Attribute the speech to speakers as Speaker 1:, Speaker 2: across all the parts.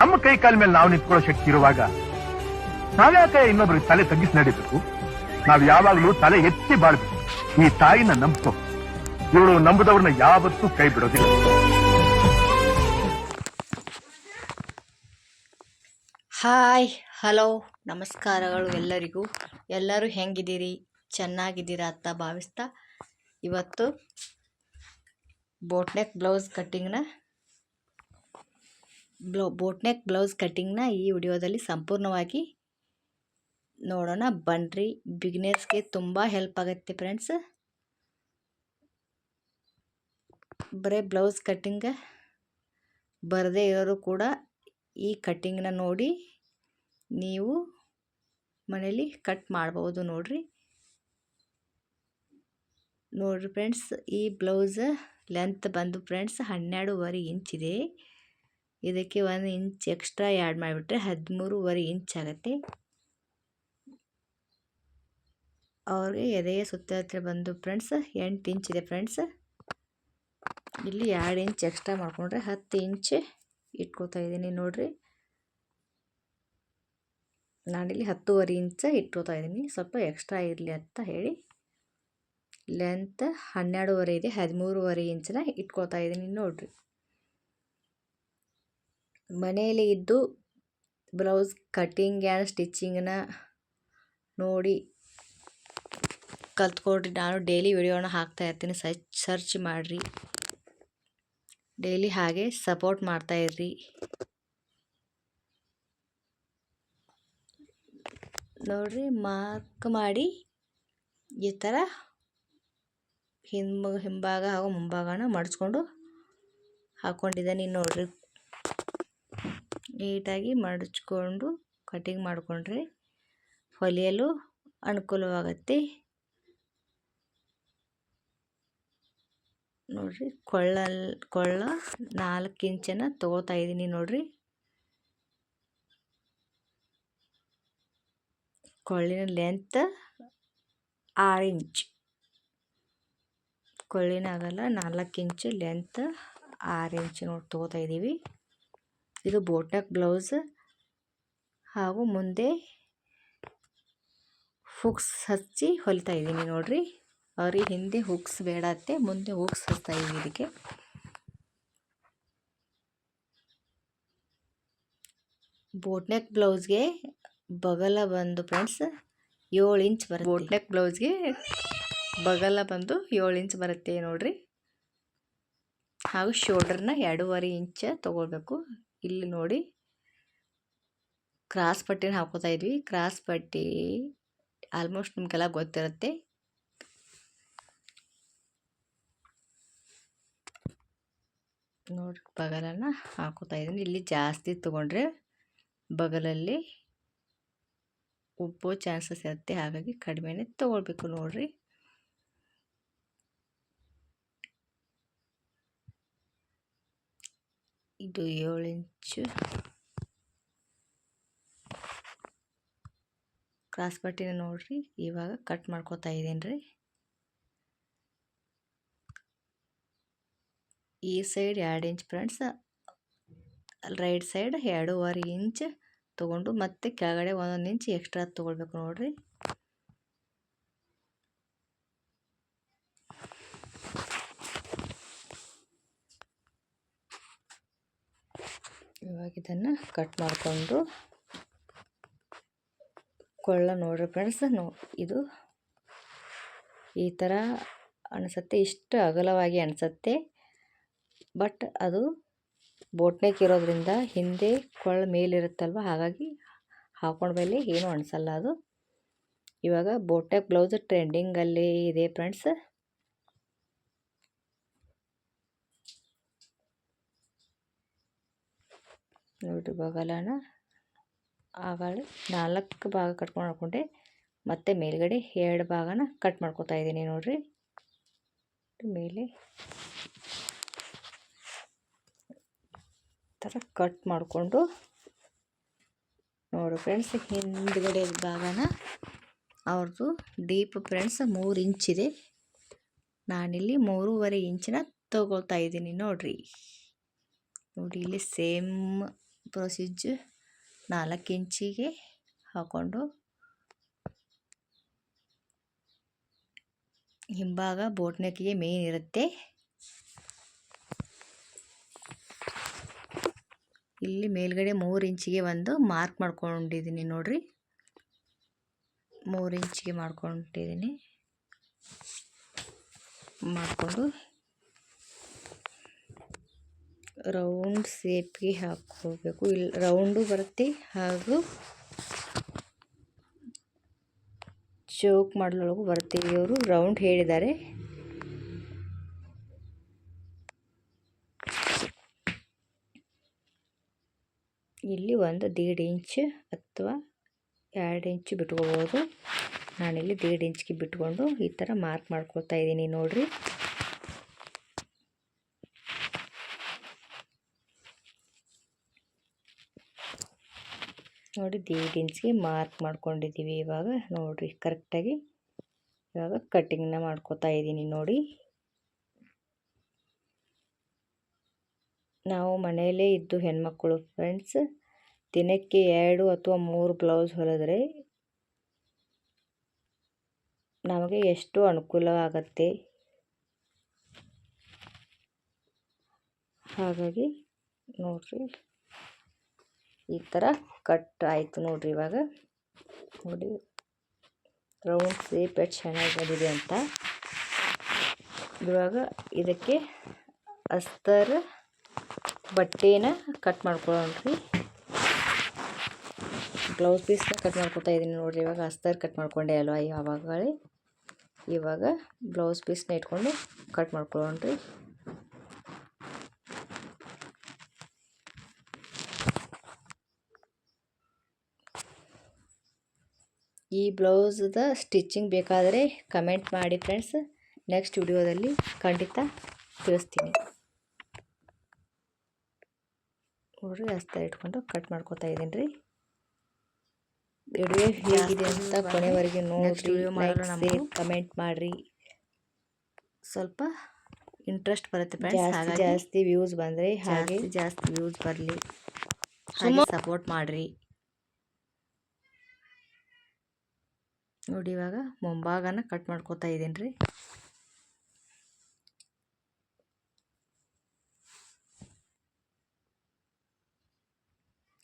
Speaker 1: ನಮ್ಮ ಕೈ ಕಾಲ ಮೇಲೆ ನಾವು ನಿಂತ್ಕೊಳ್ಳೋ ಶಕ್ತಿ ಇರುವಾಗ ನಾವ್ಯಾಕೆ ಇನ್ನೊಬ್ರಿಗೆ ತಲೆ ತಗ್ಗಿಸಿ ನಡಿಬೇಕು? ನಾವ್ ಯಾವಾಗ್ಲೂ ತಲೆ ಎತ್ತಿ ಬಾಳ್ಬೇಕು. ಈ ತಾಯಿನ ನಂಬ್ಕೋ. ಇವಳು ನಂಬುದವ್ರನ್ನ ಯಾವತ್ತೂ ಕೈ ಬಿಡೋದಿಲ್ಲ.
Speaker 2: ಹಾಯ್, ಹಲೋ, ನಮಸ್ಕಾರಗಳು ಎಲ್ಲರಿಗೂ. ಎಲ್ಲರೂ ಹೆಂಗಿದ್ದೀರಿ? ಚೆನ್ನಾಗಿದ್ದೀರಾ ಅಂತ ಭಾವಿಸ್ತಾ ಇವತ್ತು ಬೋಟ್ನೆಕ್ ಬ್ಲೌಸ್ ಕಟ್ಟಿಂಗ್ನ ಈ ವಿಡಿಯೋದಲ್ಲಿ ಸಂಪೂರ್ಣವಾಗಿ ನೋಡೋಣ ಬನ್ರಿ. ಬಿಗಿನರ್ಸ್ಗೆ ತುಂಬ ಹೆಲ್ಪ್ ಆಗುತ್ತೆ ಫ್ರೆಂಡ್ಸ್. ಬರೀ ಬ್ಲೌಸ್ ಕಟ್ಟಿಂಗ್ ಬರದೇ ಇರೋರು ಕೂಡ ಈ ಕಟ್ಟಿಂಗ್ನ ನೋಡಿ ನೀವು ಮನೇಲಿ ಕಟ್ ಮಾಡ್ಬೋದು. ನೋಡ್ರಿ ಫ್ರೆಂಡ್ಸ್, ಈ ಬ್ಲೌಸ್ ಲೆಂತ್ ಬಂದು ಫ್ರೆಂಡ್ಸ್ 12.5 ಇಂಚ್ ಇದೆ. ಇದಕ್ಕೆ 1 ಇಂಚ್ ಎಕ್ಸ್ಟ್ರಾ ಆ್ಯಡ್ ಮಾಡಿಬಿಟ್ರೆ 13.5 ಇಂಚ್ ಆಗುತ್ತೆ. ಅವ್ರಿಗೆ ಎದೆಯ ಸುತ್ತ ಬಂದು ಫ್ರೆಂಡ್ಸ್ 8 ಇಂಚ್ ಇದೆ ಫ್ರೆಂಡ್ಸ್. ಇಲ್ಲಿ 2 ಇಂಚ್ ಎಕ್ಸ್ಟ್ರಾ ಮಾಡಿಕೊಂಡ್ರೆ 10 ಇಂಚ್ ಇಟ್ಕೋತಾ ಇದ್ದೀನಿ. ನೋಡ್ರಿ, ನಾನಿಲ್ಲಿ 10.5 ಇಂಚ್ ಇಟ್ಕೋತಾ ಇದ್ದೀನಿ. ಸ್ವಲ್ಪ ಎಕ್ಸ್ಟ್ರಾ ಇರಲಿ ಅಂತ ಹೇಳಿ ಲೆಂತ್ 12.5 ಇದೆ, 13.5 ಇಂಚನ್ನ ಇಟ್ಕೋತಾ ಇದ್ದೀನಿ. ನೋಡ್ರಿ, ಮನೆಯಲ್ಲಿ ಇದ್ದು ಬ್ಲೌಸ್ ಕಟ್ಟಿಂಗ್ ಆ್ಯಂಡ್ ಸ್ಟಿಚಿಂಗನ್ನ ನೋಡಿ ಕಲ್ತ್ಕೊಡ್ರಿ. ನಾನು ಡೈಲಿ ವಿಡಿಯೋನ ಹಾಕ್ತಾ ಇರ್ತೀನಿ, ಸರ್ಚ್ ಮಾಡಿರಿ. ಡೈಲಿ ಹಾಗೆ ಸಪೋರ್ಟ್ ಮಾಡ್ತಾ ಇರ್ರಿ. ನೋಡ್ರಿ, ಮಾರ್ಕ್ ಮಾಡಿ ಈ ಥರ ಹಿಂಭಾಗ ಹಾಗೂ ಮುಂಭಾಗನ ಮಡಿಸ್ಕೊಂಡು ಹಾಕ್ಕೊಂಡಿದ್ದೀನಿ. ನೋಡ್ರಿ, ನೀಟಾಗಿ ಮಡಚ್ಕೊಂಡು ಕಟಿಂಗ್ ಮಾಡಿಕೊಂಡ್ರೆ ಹೊಲಿಯಲು ಅನುಕೂಲವಾಗುತ್ತೆ. ನೋಡ್ರಿ, ಕೊಳ್ಳ 4 ಇಂಚನ್ನು ತಗೋತಾ ಇದ್ದೀನಿ. ನೋಡ್ರಿ, ಕೊಳ್ಳಿನ ಲೆಂತ್ 6 ಇಂಚ್, ಕೊಳ್ಳಿನ ಅಗಲ 4 ಇಂಚ್, ಲೆಂತ್ 6 ಇಂಚ್ ನೋಡಿ ತಗೋತಾ ಇದ್ದೀವಿ. ಇದು ಬೋಟ್ನೆಕ್ ಬ್ಲೌಸ್ ಹಾಗೂ ಮುಂದೆ ಹುಕ್ಸ್ ಹಚ್ಚಿ ಹೊಲಿತಾ ಇದ್ದೀನಿ. ನೋಡ್ರಿ, ಅವ್ರಿಗೆ ಹಿಂದೆ ಹುಕ್ಸ್ ಬೇಡತ್ತೆ, ಮುಂದೆ ಹುಕ್ಸ್ ಹಚ್ತಾ ಇದ್ದೀವಿ. ಇದಕ್ಕೆ ಬೋಟ್ನೆಕ್ ಬ್ಲೌಸ್ಗೆ ಬಗಲ ಬಂದು ಫ್ರೆಂಡ್ಸ್ 7 ಇಂಚ್ ಬರುತ್ತೆ. ಬೋಟ್ನೆಕ್ ಬ್ಲೌಸ್ಗೆ ಬಗಲ ಬಂದು 7 ಇಂಚ್ ಬರುತ್ತೆ. ನೋಡ್ರಿ, ಹಾಗೂ ಶೋಲ್ಡರ್ನ 2.5 ಇಂಚ್ ತೊಗೊಳ್ಬೇಕು. ಇಲ್ಲಿ ನೋಡಿ, ಕ್ರಾಸ್ ಪಟ್ಟಿನ ಹಾಕೋತಾ ಇದ್ವಿ. ಕ್ರಾಸ್ ಪಟ್ಟಿ ಆಲ್ಮೋಸ್ಟ್ ನಿಮಗೆಲ್ಲ ಗೊತ್ತಿರುತ್ತೆ. ನೋಡಿ, ಬಗಲನ್ನು ಹಾಕೋತಾ ಇದ್ದೀನಿ. ಇಲ್ಲಿ ಜಾಸ್ತಿ ತೊಗೊಂಡ್ರೆ ಬಗಲಲ್ಲಿ ಉಬ್ಬೋ ಚಾನ್ಸಸ್ ಇರುತ್ತೆ, ಹಾಗಾಗಿ ಕಡಿಮೆನೇ ತೊಗೊಳ್ಬೇಕು. ನೋಡ್ರಿ, ಇದು 7 ಇಂಚ್ ಕ್ರಾಸ್ ಪಟ್ಟಿನ ನೋಡ್ರಿ. ಇವಾಗ ಕಟ್ ಮಾಡ್ಕೋತಾ ಇದ್ದೀನಿ ರೀ. ಈ side 2 inch friends, right side 2.5 inch ತೊಗೊಂಡು ಮತ್ತೆ ಕೆಳಗಡೆ 1 ಇಂಚ್ ಎಕ್ಸ್ಟ್ರಾ ತೊಗೊಳ್ಬೇಕು. ನೋಡ್ರಿ, ಇವಾಗ ಇದನ್ನು ಕಟ್ ಮಾಡಿಕೊಂಡು ಕೊಳ್ಳ ನೋಡ್ರಿ ಫ್ರೆಂಡ್ಸ್. ಇದು ಈ ಥರ ಅನಿಸುತ್ತೆ, ಇಷ್ಟು ಅಗಲವಾಗಿ ಅನಿಸುತ್ತೆ. ಬಟ್ ಅದು ಬೋಟ್ನೆಕ್ ಇರೋದ್ರಿಂದ ಹಿಂದೆ ಕೊಳ್ಳ ಮೇಲಿರುತ್ತಲ್ವ, ಹಾಗಾಗಿ ಹಾಕೊಂಡ ಮೇಲೆ ಏನೂ ಅನಿಸಲ್ಲ ಅದು. ಇವಾಗ ಬೋಟ್ನೆಕ್ ಬ್ಲೌಸ್ ಟ್ರೆಂಡಿಂಗಲ್ಲಿ ಇದೆ ಫ್ರೆಂಡ್ಸ್. ನೋಡಿರಿ, ಬಗಲನ ಆಗಾಳೆ 4 ಭಾಗ ಕಟ್ಕೊಂಡು ಹಾಕ್ಕೊಂಡೆ, ಮತ್ತು ಮೇಲ್ಗಡೆ 2 ಭಾಗನ ಕಟ್ ಮಾಡ್ಕೊತಾ ಇದ್ದೀನಿ. ನೋಡ್ರಿ, ಮೇಲೆ ಥರ ಕಟ್ ಮಾಡಿಕೊಂಡು ನೋಡಿ ಫ್ರೆಂಡ್ಸ್, ಹಿಂದ್ಗಡೆ ಭಾಗನ ಅವ್ರದ್ದು ಡೀಪ್ ಫ್ರೆಂಡ್ಸ್ 3 ಇಂಚ್ ಇದೆ. ನಾನಿಲ್ಲಿ 3.5 ಇಂಚನ್ನ ತಗೊಳ್ತಾ ಇದ್ದೀನಿ. ನೋಡಿ, ಇಲ್ಲಿ ಸೇಮ್ ಪ್ರೊಸೀಜ್ 4 ಇಂಚಿಗೆ ಹಾಕ್ಕೊಂಡು ಹಿಂಭಾಗ ಬೋಟ್ ನೆಕ್ಗೆ ಮೇನ್ ಇರುತ್ತೆ. ಇಲ್ಲಿ ಮೇಲ್ಗಡೆ 3 ಇಂಚಿಗೆ ಒಂದು ಮಾರ್ಕ್ ಮಾಡ್ಕೊಂಡಿದ್ದೀನಿ ನೋಡ್ರಿ. 3 ಇಂಚಿಗೆ ಮಾಡ್ಕೊಂಡಿದ್ದೀನಿ. ಮಾಡಿಕೊಂಡು ರೌಂಡ್ ಶೇಪ್ಗೆ ಹಾಕೋಬೇಕು. ಇಲ್ಲಿ ರೌಂಡು ಬರುತ್ತೆ ಹಾಗೂ ಚೋಕ್ ಮಾಡಲೊಳಗೂ ಬರುತ್ತೆ. ಇವರು ರೌಂಡ್ ಹೇಳಿದ್ದಾರೆ. ಇಲ್ಲಿ 1.5 ಇಂಚ್ ಅಥವಾ 2 ಇಂಚು ಬಿಟ್ಕೋಬೋದು. ನಾನಿಲ್ಲಿ 1.5 ಇಂಚ್ಗೆ ಬಿಟ್ಕೊಂಡು ಈ ಥರ ಮಾರ್ಕ್ ಮಾಡ್ಕೊಳ್ತಾ ಇದ್ದೀನಿ ನೋಡ್ರಿ. ನೋಡಿ 1.5 ಇಂಚ್ಗೆ ಮಾರ್ಕ್ ಮಾಡ್ಕೊಂಡಿದ್ದೀವಿ. ಇವಾಗ ನೋಡ್ರಿ ಕರೆಕ್ಟಾಗಿ ಇವಾಗ ಕಟ್ಟಿಂಗ್ನ ಮಾಡ್ಕೊತಾ ಇದ್ದೀನಿ ನೋಡಿ. ನಾವು ಮನೆಯಲ್ಲೇ ಇದ್ದು ಹೆಣ್ಮಕ್ಕಳು ಫ್ರೆಂಡ್ಸ್, ದಿನಕ್ಕೆ 2 ಅಥವಾ 3 ಬ್ಲೌಸ್ ಹೊಲಿದ್ರೆ ನಮಗೆ ಎಷ್ಟು ಅನುಕೂಲವಾಗತ್ತೆ. ಹಾಗಾಗಿ ನೋಡ್ರಿ ಈ ಥರ ಕಟ್ ಆಯಿತು ನೋಡ್ರಿ. ಇವಾಗ ನೋಡಿ ರೌಂಡ್ ಶೇಪ್ ಎಷ್ಟು ಚೆನ್ನಾಗಿ ಬಂದಿದೆ ಅಂತ. ಇವಾಗ ಇದಕ್ಕೆ ಅಸ್ತರ್ ಬಟ್ಟೆನ ಕಟ್ ಮಾಡ್ಕೊಳ್ಳೋಣ್ರಿ. ಬ್ಲೌಸ್ ಪೀಸ್ನ ಕಟ್ ಮಾಡ್ಕೊತಾ ಇದ್ದೀನಿ ನೋಡ್ರಿ. ಇವಾಗ ಅಸ್ತರ್ ಕಟ್ ಮಾಡ್ಕೊಂಡೆ ಅಲ್ವಾ ಯಾವಾಗಲೇ. ಇವಾಗ ಬ್ಲೌಸ್ ಪೀಸ್ನ ಇಟ್ಕೊಂಡು ಕಟ್ ಮಾಡ್ಕೊಳ್ಳೋಣ್ರಿ. ಈ ಬ್ಲೌಸ್ದ ಸ್ಟಿಚಿಂಗ್ ಬೇಕಾದರೆ ಕಮೆಂಟ್ ಮಾಡಿ ಫ್ರೆಂಡ್ಸ್. ನೆಕ್ಸ್ಟ್ ವಿಡಿಯೋದಲ್ಲಿ ಖಂಡಿತ ತಿಳಿಸ್ತೀನಿ ನೋಡ್ರಿ. ಅಸ್ತರ ಇಟ್ಕೊಂಡು ಕಟ್ ಮಾಡ್ಕೊತಾ ಇದ್ದೀನಿ ರೀ. ವಿಡಿಯೋ ಹೇಗಿದೆ ಅಂತ ಕೊನೆವರೆಗೆ ನೋಡ್ರಿ. ಲೈಕ್ ಕಮೆಂಟ್ ಮಾಡಿರಿ. ಸ್ವಲ್ಪ ಇಂಟ್ರೆಸ್ಟ್ ಬರುತ್ತೆ ಫ್ರೆಂಡ್ಸ್. ಜಾಸ್ತಿ ವ್ಯೂಸ್ ಬಂದರೆ ಹಾಗೆ ಜಾಸ್ತಿ ವ್ಯೂಸ್ ಬರಲಿ, ಹಾಗೆ ಸಪೋರ್ಟ್ ಮಾಡಿರಿ ನೋಡಿ. ಇವಾಗ ಮುಂಭಾಗನ ಕಟ್ ಮಾಡ್ಕೊತಾ ಇದ್ದೀನಿ ರೀ.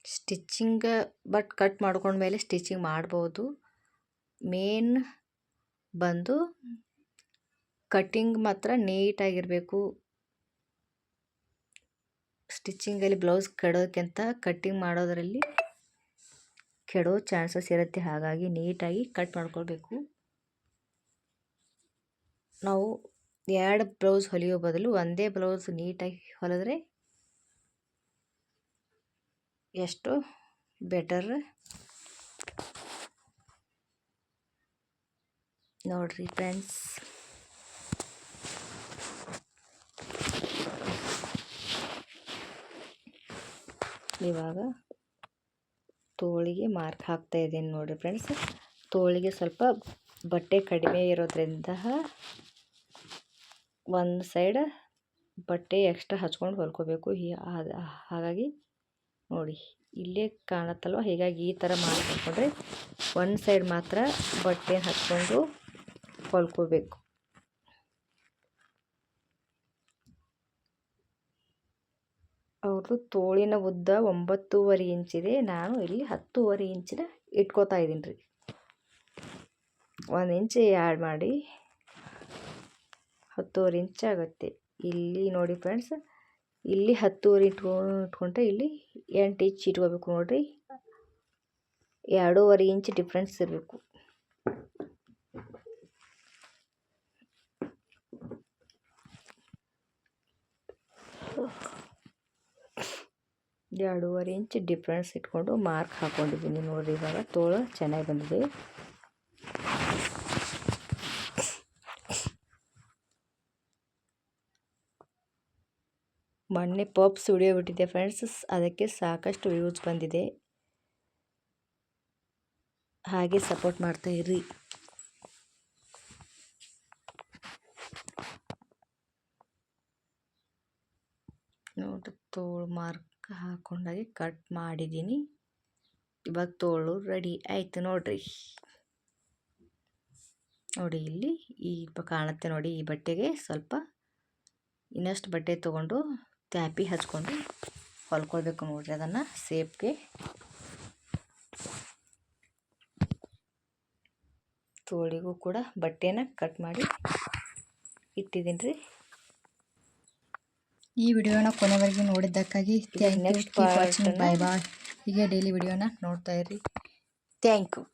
Speaker 2: ಸ್ಟಿಚಿಂಗ್ ಬಟ್ ಕಟ್ ಮಾಡ್ಕೊಂಡ್ಮೇಲೆ ಸ್ಟಿಚಿಂಗ್ ಮಾಡ್ಬೋದು. ಮೇನ್ ಬಂದು ಕಟ್ಟಿಂಗ್ ಮಾತ್ರ ನೀಟಾಗಿರಬೇಕು. ಸ್ಟಿಚಿಂಗಲ್ಲಿ ಬ್ಲೌಸ್ ಕೆಡೋಕ್ಕಿಂತ ಕಟ್ಟಿಂಗ್ ಮಾಡೋದರಲ್ಲಿ ಕೆಡೋ ಚಾನ್ಸಸ್ ಇರುತ್ತೆ. ಹಾಗಾಗಿ ನೀಟಾಗಿ ಕಟ್ ಮಾಡ್ಕೊಳ್ಬೇಕು. ನಾವು 2 ಬ್ಲೌಸ್ ಹೊಲಿಯೋ ಬದಲು ಒಂದೇ ಬ್ಲೌಸ್ ನೀಟಾಗಿ ಹೊಲಿದ್ರೆ ಎಷ್ಟು ಬೆಟರ್ ನೋಡ್ರಿ ಫ್ರೆಂಡ್ಸ್. ಇವಾಗ ತೋಳಿಗೆ ಮಾರ್ಕ್ ಹಾಕ್ತಾ ಇದ್ದೀನಿ ನೋಡ್ರಿ ಫ್ರೆಂಡ್ಸ್. ತೋಳಿಗೆ ಸ್ವಲ್ಪ ಬಟ್ಟೆ ಕಡಿಮೆ ಇರೋದ್ರಿಂದ ಒಂದು ಸೈಡ್ ಬಟ್ಟೆ ಎಕ್ಸ್ಟ್ರಾ ಹಚ್ಕೊಂಡು ಹೊಲ್ಕೋಬೇಕು. ಹಾಗಾಗಿ ನೋಡಿ ಇಲ್ಲೇ ಕಾಣುತ್ತಲ್ವ, ಹೀಗಾಗಿ ಈ ಥರ ಮಾಡಿಕೊಂಡ್ರೆ ಒಂದು ಸೈಡ್ ಮಾತ್ರ ಬಟ್ಟೆ ಹಚ್ಕೊಂಡು ಹೊಲ್ಕೋಬೇಕು. ಅವ್ರದ್ದು ತೋಳಿನ ಉದ್ದ 9.5 ಇಂಚಿದೆ. ನಾನು ಇಲ್ಲಿ 10.5 ಇಂಚಿನ ಇಟ್ಕೋತಾ ಇದ್ದೀನಿ ರೀ. 1 ಇಂಚ್ ಆ್ಯಡ್ ಮಾಡಿ 10.5 ಇಂಚ್ ಆಗುತ್ತೆ. ಇಲ್ಲಿ ನೋಡಿ ಫ್ರೆಂಡ್ಸ್, ಇಲ್ಲಿ 10.5 ಇಟ್ಕೊಂಡ್ರೆ ಇಲ್ಲಿ 8 ಇಂಚ್ ಇಟ್ಕೋಬೇಕು ನೋಡ್ರಿ. 2.5 ಇಂಚ್ ಡಿಫ್ರೆನ್ಸ್ ಇರಬೇಕು. ಎರಡೂವರೆ ಇಂಚ್ ಡಿಫ್ರೆನ್ಸ್ ಇಟ್ಕೊಂಡು ಮಾರ್ಕ್ ಹಾಕೊಂಡಿದ್ದೀನಿ ನೋಡ್ರಿ. ಇವಾಗ ತೋಳು ಚೆನ್ನಾಗಿ ಬಂದಿದೆ. ಮೊನ್ನೆ ಪಪ್ಸ್ ವಿಡಿಯೋ ಬಿಟ್ಟಿದ್ದೆ ಫ್ರೆಂಡ್ಸ್, ಅದಕ್ಕೆ ಸಾಕಷ್ಟು ವ್ಯೂಸ್ ಬಂದಿದೆ. ಹಾಗೆ ಸಪೋರ್ಟ್ ಮಾಡ್ತಾ ಇರ್ರಿ. ನೋಡ್ರಿ ತೋಳು ಮಾರ್ಕ್ ಹಾಕೊಂಡಾಗಿ ಕಟ್ ಮಾಡಿದ್ದೀನಿ. ಇವಾಗ ತೋಳು ರೆಡಿ ಆಯಿತು ನೋಡ್ರಿ. ನೋಡಿ ಇಲ್ಲಿ ಈ ಕಾಣುತ್ತೆ ನೋಡಿ, ಈ ಬಟ್ಟೆಗೆ ಸ್ವಲ್ಪ ಇನ್ನಷ್ಟು ಬಟ್ಟೆ ತೊಗೊಂಡು ಟ್ಯಾಪಿ ಹಚ್ಕೊಂಡು ಹೊಲ್ಕೊಳ್ಬೇಕು ನೋಡ್ರಿ. ಅದನ್ನು ಸೇಪ್ಗೆ ತೋಳಿಗೂ ಕೂಡ ಬಟ್ಟೆನ ಕಟ್ ಮಾಡಿ ಇಟ್ಟಿದ್ದೀನಿ ರೀ.
Speaker 3: ಈ ವಿಡಿಯೋನ ಕೊನೆವರೆಗೂ ನೋಡಿದ್ದಕ್ಕಾಗಿ thank you.
Speaker 2: Next
Speaker 3: keep watching. Bye bye. ಹೀಗೆ ಡೈಲಿ ವಿಡಿಯೋನ ನೋಡ್ತಾ ಇರಿ.
Speaker 2: Thank you.